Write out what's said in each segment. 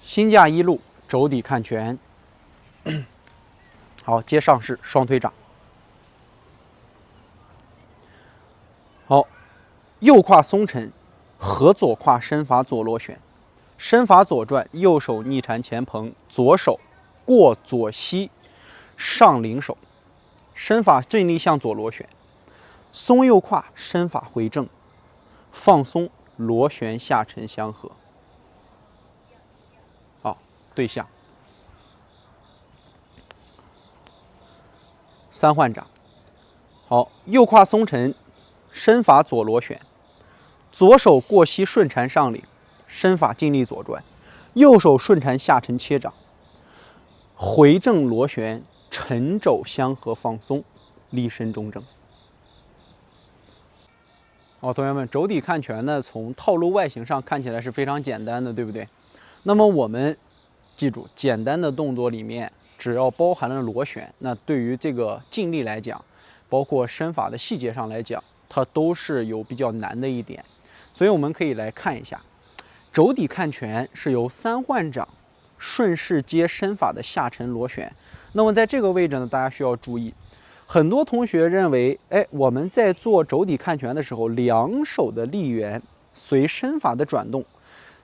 心架一路，肘底看拳。好，接上式双推掌。好，右胯松沉，合左胯，身法左螺旋，身法左转，右手逆缠前蓬，左手过左膝上领手，身法尽力向左螺旋，松右胯，身法回正，放松螺旋下沉相合。好，对象。三换掌。好，右胯松沉，身法左螺旋，左手过膝顺缠上领，身法尽力左转，右手顺缠下沉切掌，回正螺旋，沉肘相合放松，立身中正。好，同学们，肘底看拳呢，从套路外形上看起来是非常简单的，对不对？那么我们记住，简单的动作里面只要包含了螺旋，那对于这个劲力来讲，包括身法的细节上来讲，它都是有比较难的一点。所以我们可以来看一下，肘底看拳是由三换掌顺势接身法的下沉螺旋。那么在这个位置呢，大家需要注意，很多同学认为，我们在做肘底看拳的时候，两手的力源随身法的转动，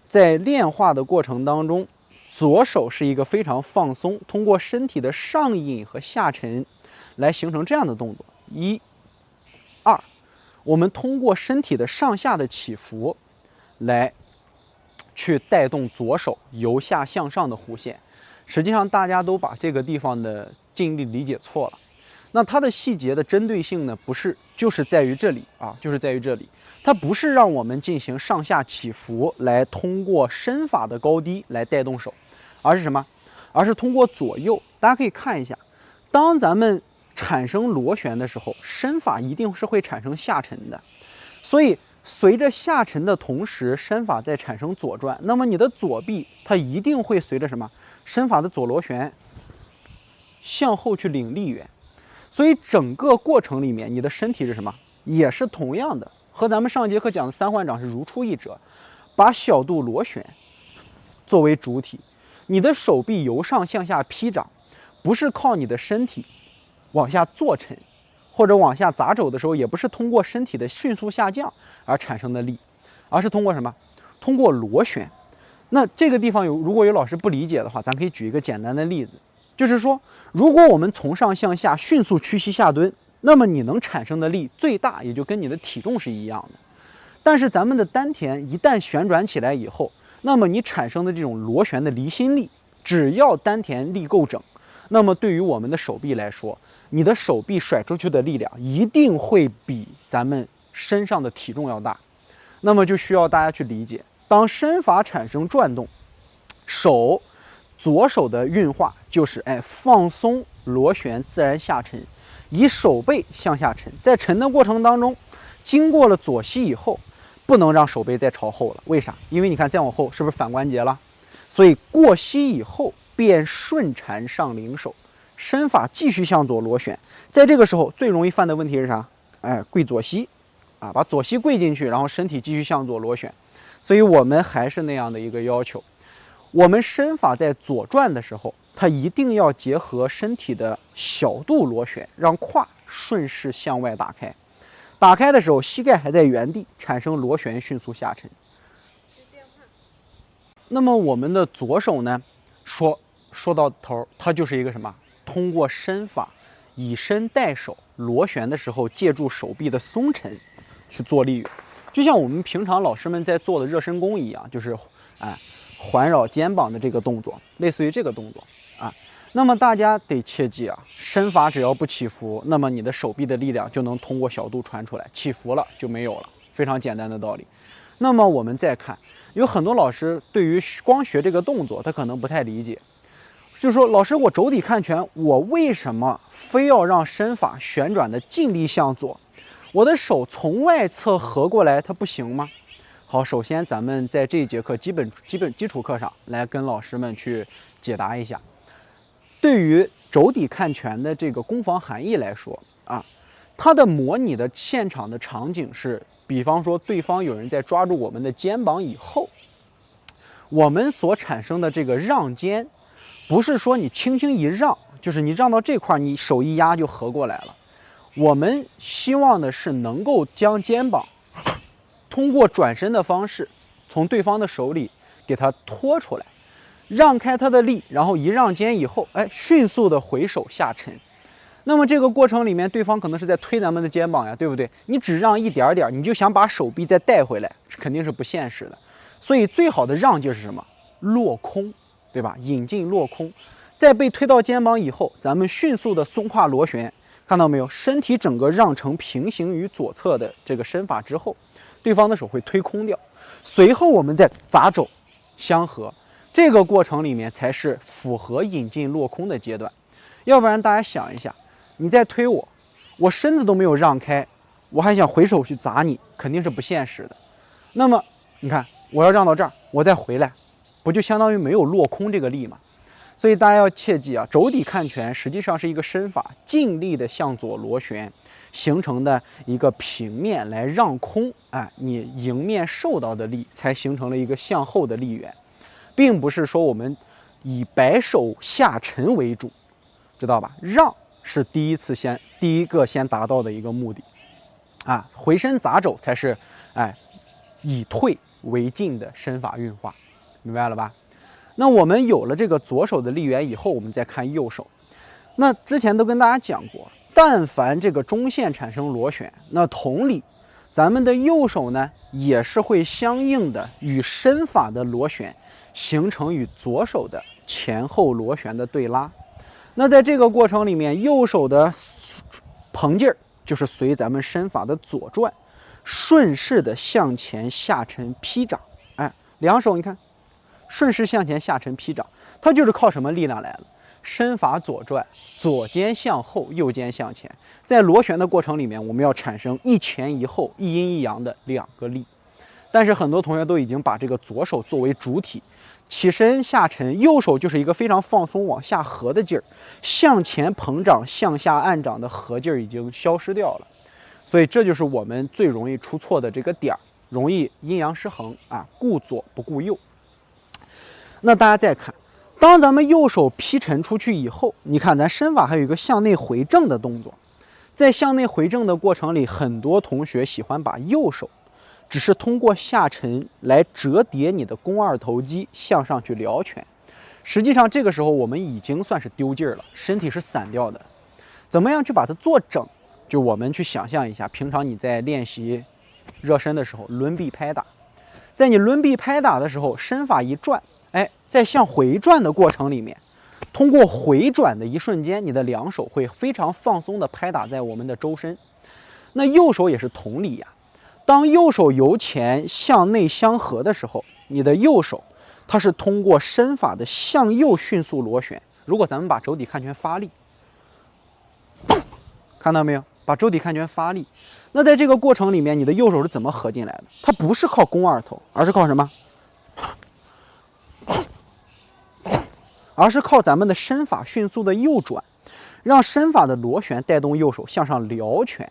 在练化的过程当中，左手是一个非常放松，通过身体的上引和下沉来形成这样的动作。1、2，我们通过身体的上下的起伏来去带动左手由下向上的弧线。实际上大家都把这个地方的劲力理解错了。那它的细节的针对性呢，就是在于这里啊，就是在于这里。它不是让我们进行上下起伏来通过身法的高低来带动手，而是什么？而是通过左右。大家可以看一下，当咱们产生螺旋的时候，身法一定是会产生下沉的，所以随着下沉的同时，身法在产生左转，那么你的左臂它一定会随着什么？身法的左螺旋向后去领力源。所以整个过程里面，你的身体是什么？也是同样的，和咱们上节课讲的三换掌是如出一辙，把小肚螺旋作为主体，你的手臂由上向下劈掌，不是靠你的身体往下坐沉，或者往下砸肘的时候，也不是通过身体的迅速下降而产生的力，而是通过什么？通过螺旋。那这个地方如果有老师不理解的话，咱可以举一个简单的例子，就是说，如果我们从上向下迅速屈膝下蹲，那么你能产生的力最大也就跟你的体重是一样的。但是咱们的丹田一旦旋转起来以后，那么你产生的这种螺旋的离心力，只要丹田力够整，那么对于我们的手臂来说，你的手臂甩出去的力量一定会比咱们身上的体重要大。那么就需要大家去理解，当身法产生转动，左手的运化就是放松螺旋自然下沉，以手背向下沉，在沉的过程当中，经过了左膝以后，不能让手背再朝后了。为啥？因为你看再往后是不是反关节了？所以过膝以后便顺缠上领手，身法继续向左螺旋。在这个时候最容易犯的问题是啥？跪左膝啊，把左膝跪进去，然后身体继续向左螺旋。所以我们还是那样的一个要求，我们身法在左转的时候，它一定要结合身体的小肚螺旋，让胯顺势向外打开。打开的时候，膝盖还在原地，产生螺旋，迅速下沉。那么我们的左手呢，说到头，它就是一个什么？通过身法以身带手，螺旋的时候借助手臂的松沉去做力源，就像我们平常老师们在做的热身功一样，就是环绕肩膀的这个动作，类似于这个动作啊。那么大家得切记啊，身法只要不起伏，那么你的手臂的力量就能通过小肚传出来，起伏了就没有了，非常简单的道理。那么我们再看，有很多老师对于光学这个动作，他可能不太理解，就是说，老师，我肘底看拳，我为什么非要让身法旋转的尽力向左？我的手从外侧合过来，它不行吗？好，首先咱们在这一节课基础课上来跟老师们去解答一下。对于肘底看拳的这个攻防含义来说啊，它的模拟的现场的场景是，比方说对方有人在抓住我们的肩膀以后，我们所产生的这个让肩，不是说你轻轻一让，就是你让到这块，你手一压就合过来了。我们希望的是能够将肩膀通过转身的方式，从对方的手里给它拖出来，让开他的力，然后一让肩以后，迅速的回手下沉。那么这个过程里面，对方可能是在推咱们的肩膀呀，对不对？你只让一点点，你就想把手臂再带回来，肯定是不现实的。所以最好的让劲是什么？落空，对吧？引进落空，在被推到肩膀以后，咱们迅速的松胯螺旋，看到没有？身体整个让成平行于左侧的这个身法之后，对方的手会推空掉，随后我们再砸肘相合，这个过程里面才是符合引进落空的阶段。要不然大家想一下，你在推我，我身子都没有让开，我还想回手去砸你，肯定是不现实的。那么你看，我要让到这儿，我再回来，不就相当于没有落空这个力吗？所以大家要切记啊，肘底看拳实际上是一个身法，尽力的向左螺旋形成的一个平面来让空，你迎面受到的力才形成了一个向后的力源，并不是说我们以摆手下沉为主，知道吧？让是第一个先达到的一个目的，回身砸肘才是以退为进的身法运化，明白了吧？那我们有了这个左手的力源以后，我们再看右手。那之前都跟大家讲过，但凡这个中线产生螺旋，那同理，咱们的右手呢也是会相应的与身法的螺旋形成与左手的前后螺旋的对拉。那在这个过程里面，右手的膨劲儿就是随咱们身法的左转，顺势的向前下沉劈掌，两手你看，顺势向前下沉劈掌，它就是靠什么力量来的？身法左转，左肩向后，右肩向前。在螺旋的过程里面，我们要产生一前一后、一阴一阳的两个力。但是很多同学都已经把这个左手作为主体，起身下沉，右手就是一个非常放松往下合的劲儿，向前膨胀、向下按掌的合劲儿已经消失掉了。所以这就是我们最容易出错的这个点儿，容易阴阳失衡顾左不顾右。那大家再看，当咱们右手劈沉出去以后，你看咱身法还有一个向内回正的动作。在向内回正的过程里，很多同学喜欢把右手只是通过下沉来折叠你的肱二头肌向上去撩拳，实际上这个时候我们已经算是丢劲儿了，身体是散掉的。怎么样去把它做整？就我们去想象一下，平常你在练习热身的时候，抡臂拍打，在你抡臂拍打的时候，身法一转，在向回转的过程里面，通过回转的一瞬间，你的两手会非常放松的拍打在我们的周身。那右手也是同理呀。当右手由前向内相合的时候，你的右手它是通过身法的向右迅速螺旋。如果咱们把肘底看拳发力，看到没有？把肘底看拳发力。那在这个过程里面，你的右手是怎么合进来的？它不是靠肱二头，而是靠什么？而是靠咱们的身法迅速的右转，让身法的螺旋带动右手向上撩拳。